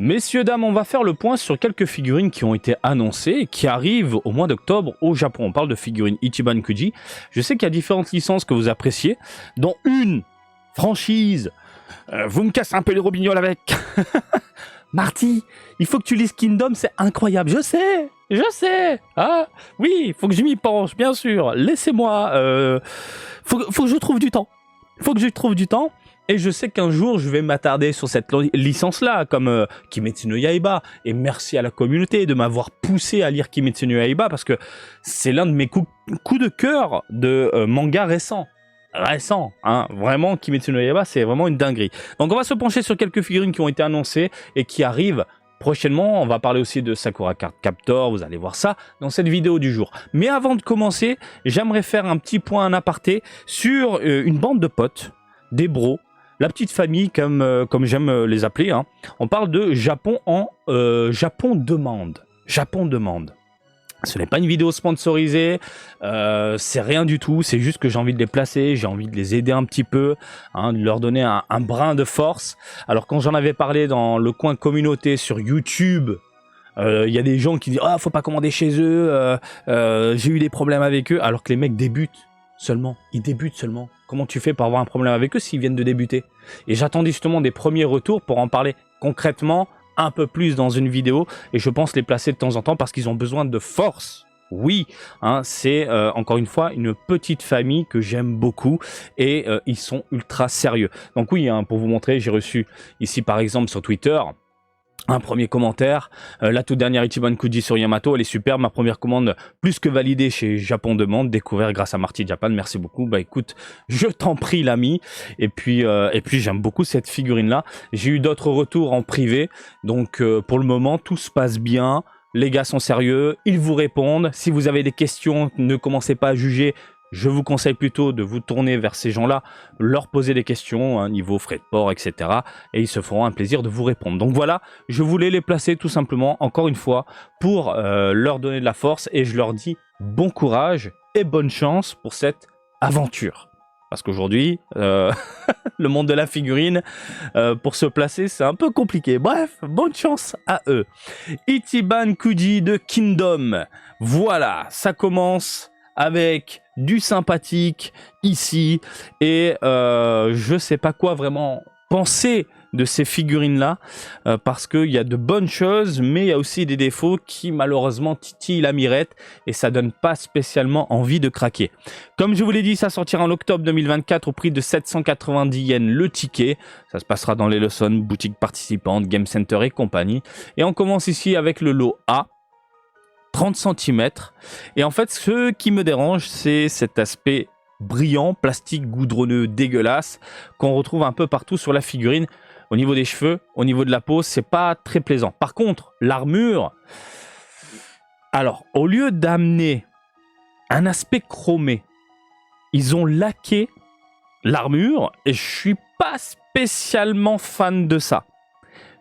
Messieurs, dames, on va faire le point sur quelques figurines qui ont été annoncées et qui arrivent au mois d'octobre au Japon. On parle de figurines Ichiban Kuji. Je sais qu'il y a différentes licences que vous appréciez, dont une franchise. Vous me cassez un peu les robignoles avec. Marty, il faut que tu lises Kingdom, c'est incroyable. Je sais. Ah, oui, il faut que je m'y penche, bien sûr. Laissez-moi. Faut que je trouve du temps. Et je sais qu'un jour, je vais m'attarder sur cette licence-là, comme Kimetsu no Yaiba. Et merci à la communauté de m'avoir poussé à lire Kimetsu no Yaiba, parce que c'est l'un de mes coups de cœur de manga récent, hein. Vraiment, Kimetsu no Yaiba, c'est vraiment une dinguerie. Donc on va se pencher sur quelques figurines qui ont été annoncées et qui arrivent prochainement. On va parler aussi de Sakura Card Captor, vous allez voir ça dans cette vidéo du jour. Mais avant de commencer, j'aimerais faire un petit point en aparté sur une bande de potes, des bros, la petite famille, comme j'aime les appeler, hein. On parle de Japon en Japon demande. Ce n'est pas une vidéo sponsorisée, c'est rien du tout, c'est juste que j'ai envie de les placer, j'ai envie de les aider un petit peu, hein, de leur donner un brin de force. Alors quand j'en avais parlé dans le coin communauté sur YouTube, il y a des gens qui disent « Ah, faut pas commander chez eux, j'ai eu des problèmes avec eux », alors que les mecs ils débutent seulement. Comment tu fais pour avoir un problème avec eux s'ils viennent de débuter? Et j'attendais justement des premiers retours pour en parler concrètement un peu plus dans une vidéo, et je pense les placer de temps en temps parce qu'ils ont besoin de force. Oui, hein, c'est encore une fois une petite famille que j'aime beaucoup et ils sont ultra sérieux. Donc oui, hein, pour vous montrer, j'ai reçu ici par exemple sur Twitter un premier commentaire, la toute dernière Ichiban Kuji sur Yamato, elle est superbe, ma première commande plus que validée chez Japon Demande, découvert grâce à Marty Japan, merci beaucoup. Bah écoute, je t'en prie l'ami, et puis j'aime beaucoup cette figurine là. J'ai eu d'autres retours en privé, donc pour le moment tout se passe bien, les gars sont sérieux, ils vous répondent. Si vous avez des questions, ne commencez pas à juger. Je vous conseille plutôt de vous tourner vers ces gens-là, leur poser des questions, hein, niveau frais de port, etc. Et ils se feront un plaisir de vous répondre. Donc voilà, je voulais les placer tout simplement, encore une fois, pour leur donner de la force. Et je leur dis bon courage et bonne chance pour cette aventure. Parce qu'aujourd'hui, le monde de la figurine, pour se placer, c'est un peu compliqué. Bref, bonne chance à eux. Ichiban Kuji de Kingdom. Voilà, ça commence avec du sympathique ici, et je sais pas quoi vraiment penser de ces figurines là, parce qu'il y a de bonnes choses, mais il y a aussi des défauts qui malheureusement titillent la mirette et ça donne pas spécialement envie de craquer. Comme je vous l'ai dit, ça sortira en octobre 2024 au prix de 790 yens le ticket. Ça se passera dans les Lawson, boutiques participantes, Game Center et compagnie. Et on commence ici avec le lot A, 30 cm. Et en fait, ce qui me dérange, c'est cet aspect brillant, plastique goudronneux, dégueulasse, qu'on retrouve un peu partout sur la figurine. Au niveau des cheveux, au niveau de la peau, c'est pas très plaisant. Par contre, l'armure, alors, au lieu d'amener un aspect chromé, ils ont laqué l'armure, et je suis pas spécialement fan de ça.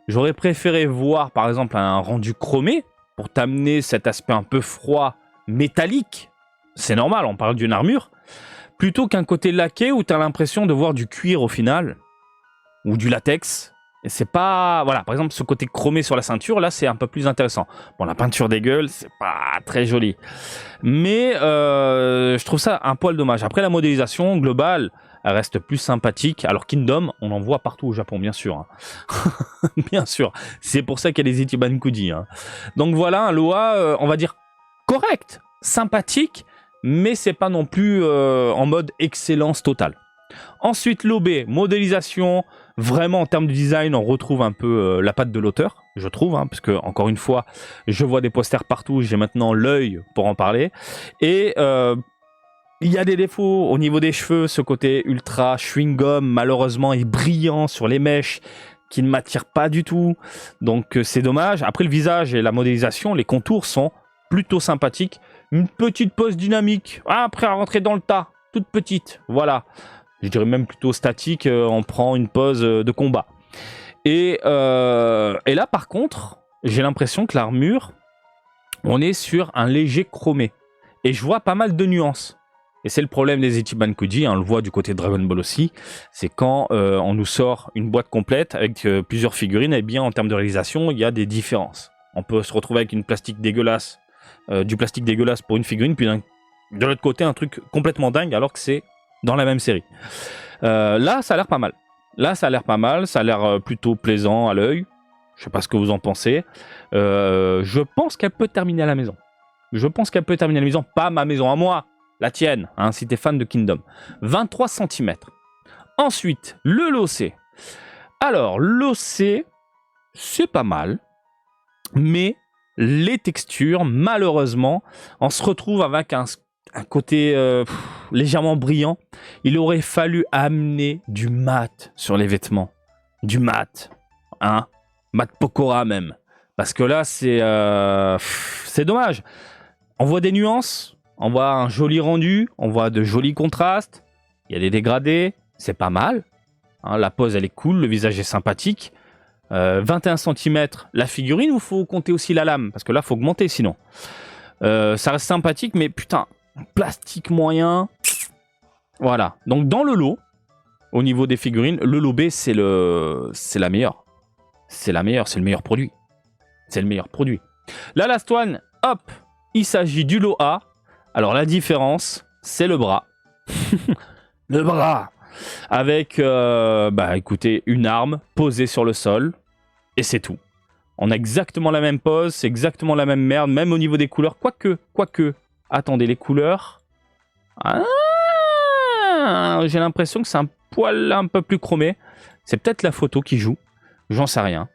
J'aurais préféré voir, par exemple, un rendu chromé, pour t'amener cet aspect un peu froid, métallique, c'est normal, on parle d'une armure, plutôt qu'un côté laqué où tu as l'impression de voir du cuir au final, ou du latex, et c'est pas... Voilà, par exemple, ce côté chromé sur la ceinture, là, c'est un peu plus intéressant. Bon, la peinture des gueules, c'est pas très joli. Mais je trouve ça un poil dommage. Après, la modélisation globale, elle reste plus sympathique. Alors Kingdom, on en voit partout au Japon, bien sûr. Hein. Bien sûr. C'est pour ça qu'il y a les Ichiban Kuji. Hein. Donc voilà, un Loa, on va dire, correct, sympathique, mais c'est pas non plus en mode excellence totale. Ensuite, l'OB, modélisation, vraiment en termes de design, on retrouve un peu la patte de l'auteur, je trouve, hein, parce que, encore une fois, je vois des posters partout, j'ai maintenant l'œil pour en parler. Et il y a des défauts au niveau des cheveux, ce côté ultra chewing-gum, malheureusement, est brillant sur les mèches, qui ne m'attire pas du tout, donc c'est dommage. Après, le visage et la modélisation, les contours sont plutôt sympathiques. Une petite pose dynamique, après à rentrer dans le tas, toute petite, voilà. Je dirais même plutôt statique, on prend une pose de combat. Et là, par contre, j'ai l'impression que l'armure, on est sur un léger chromé. Et je vois pas mal de nuances. Et c'est le problème des Ichiban Kuji, on le voit du côté de Dragon Ball aussi, c'est quand on nous sort une boîte complète avec plusieurs figurines, et bien en termes de réalisation, il y a des différences. On peut se retrouver avec une plastique dégueulasse, du plastique dégueulasse pour une figurine, puis de l'autre côté un truc complètement dingue alors que c'est dans la même série. Là, ça a l'air pas mal. Là, ça a l'air pas mal, ça a l'air plutôt plaisant à l'œil. Je sais pas ce que vous en pensez. Je pense qu'elle peut terminer à la maison. Je pense qu'elle peut terminer à la maison, pas ma maison à moi, la tienne, hein, si t'es fan de Kingdom. 23 cm. Ensuite, le Locé. Alors, Locé, c'est pas mal, mais les textures, malheureusement, on se retrouve avec un côté légèrement brillant. Il aurait fallu amener du mat sur les vêtements. Du mat. Hein, mat Pokora même. Parce que là, c'est dommage. On voit des nuances, on voit un joli rendu, on voit de jolis contrastes, il y a des dégradés, c'est pas mal. Hein, la pose, elle est cool, le visage est sympathique. 21 cm la figurine, ou il faut compter aussi la lame? Parce que là, il faut augmenter sinon. Ça reste sympathique, mais putain, plastique moyen. Voilà. Donc dans le lot, au niveau des figurines, le lot B, c'est la meilleure. C'est la meilleure, c'est le meilleur produit. C'est le meilleur produit. La last one, hop, il s'agit du lot A. Alors la différence, c'est le bras. Le bras. Avec, écoutez, une arme posée sur le sol. Et c'est tout. On a exactement la même pose, c'est exactement la même merde, même au niveau des couleurs. Quoique, attendez, les couleurs... Ah, j'ai l'impression que c'est un poil un peu plus chromé. C'est peut-être la photo qui joue. J'en sais rien.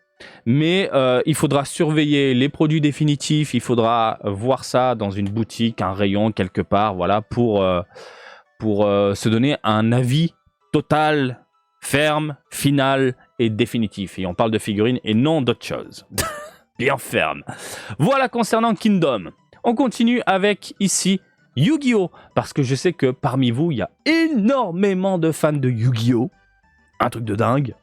Mais il faudra surveiller les produits définitifs. Il faudra voir ça dans une boutique, un rayon quelque part, voilà, pour se donner un avis total, ferme, final et définitif. Et on parle de figurines et non d'autre chose. Bien ferme. Voilà concernant Kingdom. On continue avec ici Yu-Gi-Oh! Parce que je sais que parmi vous, il y a énormément de fans de Yu-Gi-Oh! Un truc de dingue.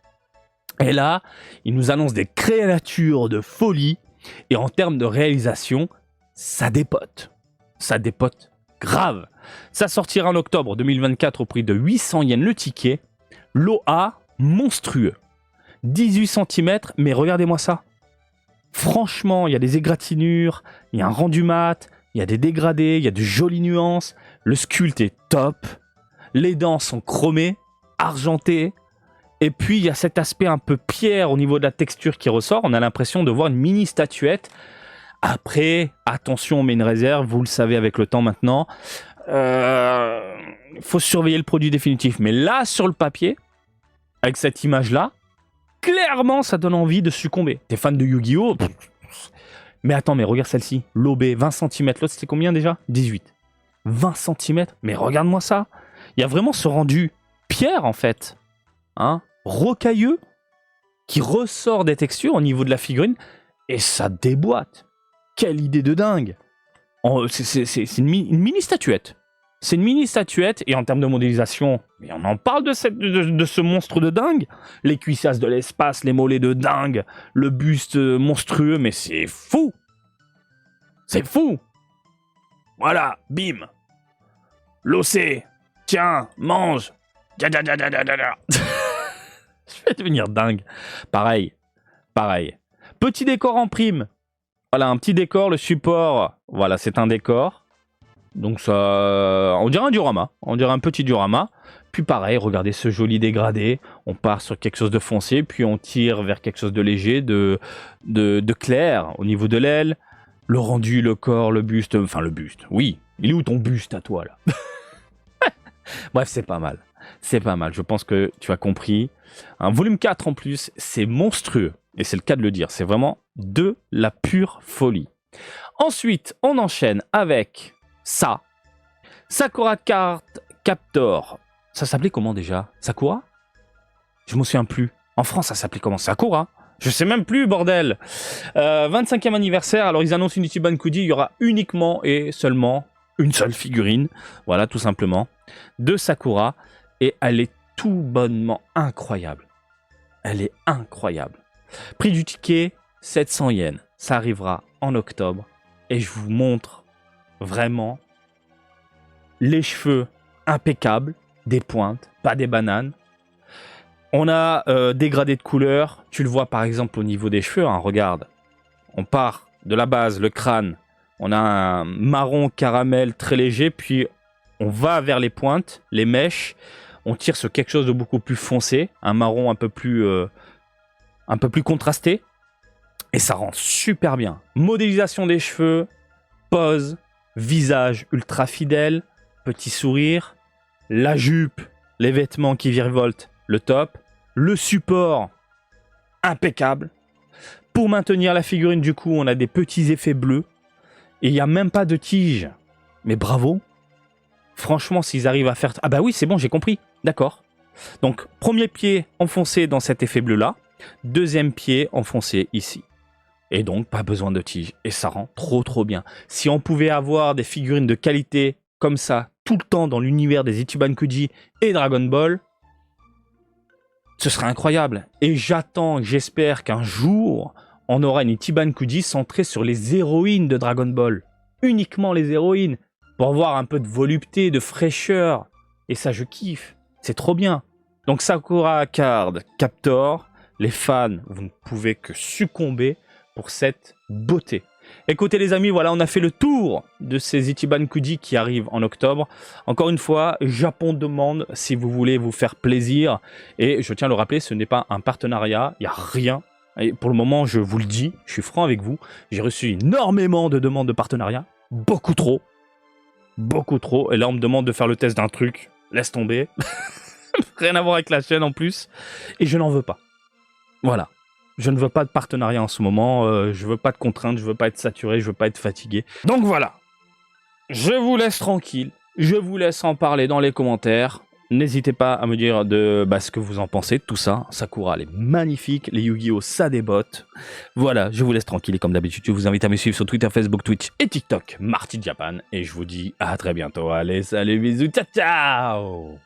Et là, il nous annonce des créatures de folie. Et en termes de réalisation, ça dépote. Ça dépote grave. Ça sortira en octobre 2024 au prix de 800 yens le ticket. L'OA monstrueux. 18 cm, mais regardez-moi ça. Franchement, il y a des égratignures, il y a un rendu mat, il y a des dégradés, il y a de jolies nuances. Le sculpte est top. Les dents sont chromées, argentées. Et puis, il y a cet aspect un peu pierre au niveau de la texture qui ressort. On a l'impression de voir une mini statuette. Après, attention, on met une réserve. Vous le savez avec le temps maintenant. Faut surveiller le produit définitif. Mais là, sur le papier, avec cette image-là, clairement, ça donne envie de succomber. T'es fan de Yu-Gi-Oh! Mais attends, mais regarde celle-ci. L'OB, 20 cm. L'autre, c'était combien déjà? 18. 20 cm. Mais regarde-moi ça. Il y a vraiment ce rendu pierre, en fait. Hein, rocailleux, qui ressort des textures au niveau de la figurine, et ça déboîte. Quelle idée de dingue. C'est une mini statuette. C'est une mini statuette, et en termes de modélisation, mais on en parle de ce monstre de dingue. Les cuissasses de l'espace, les mollets de dingue, le buste monstrueux, mais c'est fou. C'est fou. Voilà, bim. L'OC, tiens, mange. Je vais devenir dingue. Pareil. Petit décor en prime. Voilà, un petit décor, le support. Voilà, c'est un décor. Donc ça, on dirait un diorama. On dirait un petit diorama. Puis pareil, regardez ce joli dégradé. On part sur quelque chose de foncé, puis on tire vers quelque chose de léger, de clair au niveau de l'aile. Le rendu, le corps, le buste. Enfin, le buste. Oui, il est où ton buste à toi, là? Bref, c'est pas mal. C'est pas mal, je pense que tu as compris. Un volume 4 en plus, c'est monstrueux. Et c'est le cas de le dire, c'est vraiment de la pure folie. Ensuite, on enchaîne avec ça. Sakura Card Captor. Ça s'appelait comment déjà? Sakura? Je m'en souviens plus. En France, ça s'appelait comment? Sakura? Je sais même plus, bordel. 25e anniversaire, alors ils annoncent une Ichiban Kuji, il y aura uniquement et seulement une seule figurine. Voilà, tout simplement. De Sakura. Et elle est tout bonnement incroyable. Elle est incroyable. Prix du ticket, 700 yens. Ça arrivera en octobre. Et je vous montre vraiment les cheveux impeccable, des pointes, pas des bananes. On a des gradés de couleurs, tu le vois par exemple au niveau des cheveux, hein, regarde. On part de la base, le crâne, on a un marron caramel très léger, puis on va vers les pointes, les mèches, on tire sur quelque chose de beaucoup plus foncé, un marron un peu plus contrasté, et ça rend super bien. Modélisation des cheveux, pose, visage ultra fidèle, petit sourire, la jupe, les vêtements qui virevoltent, le top, le support, impeccable. Pour maintenir la figurine, du coup, on a des petits effets bleus, et il n'y a même pas de tige. Mais bravo. Franchement, s'ils arrivent à faire... Ah bah oui, c'est bon, j'ai compris. D'accord. Donc, premier pied enfoncé dans cet effet bleu-là. Deuxième pied enfoncé ici. Et donc, pas besoin de tige. Et ça rend trop bien. Si on pouvait avoir des figurines de qualité comme ça, tout le temps dans l'univers des Ichiban Kuji et Dragon Ball, ce serait incroyable. Et j'espère qu'un jour, on aura une Ichiban Kuji centrée sur les héroïnes de Dragon Ball. Uniquement les héroïnes. Pour avoir un peu de volupté, de fraîcheur. Et ça, je kiffe. C'est trop bien. Donc Sakura Card Captor, les fans, vous ne pouvez que succomber pour cette beauté. Écoutez les amis, voilà, on a fait le tour de ces Ichiban Kuji qui arrivent en octobre. Encore une fois, Japon demande si vous voulez vous faire plaisir. Et je tiens à le rappeler, ce n'est pas un partenariat, il n'y a rien. Et pour le moment, je vous le dis, je suis franc avec vous, j'ai reçu énormément de demandes de partenariat, beaucoup trop. Beaucoup trop. Et là, on me demande de faire le test d'un truc. Laisse tomber. Rien à voir avec la chaîne en plus. Et je n'en veux pas. Voilà. Je ne veux pas de partenariat en ce moment. Je veux pas de contraintes. Je veux pas être saturé. Je veux pas être fatigué. Donc voilà. Je vous laisse tranquille. Je vous laisse en parler dans les commentaires. N'hésitez pas à me dire ce que vous en pensez de tout ça. Sakura, elle est magnifique. Les Yu-Gi-Oh, ça débotte. Voilà, je vous laisse tranquille. Et comme d'habitude, je vous invite à me suivre sur Twitter, Facebook, Twitch et TikTok. Marty Japan. Et je vous dis à très bientôt. Allez, salut, bisous, ciao, ciao!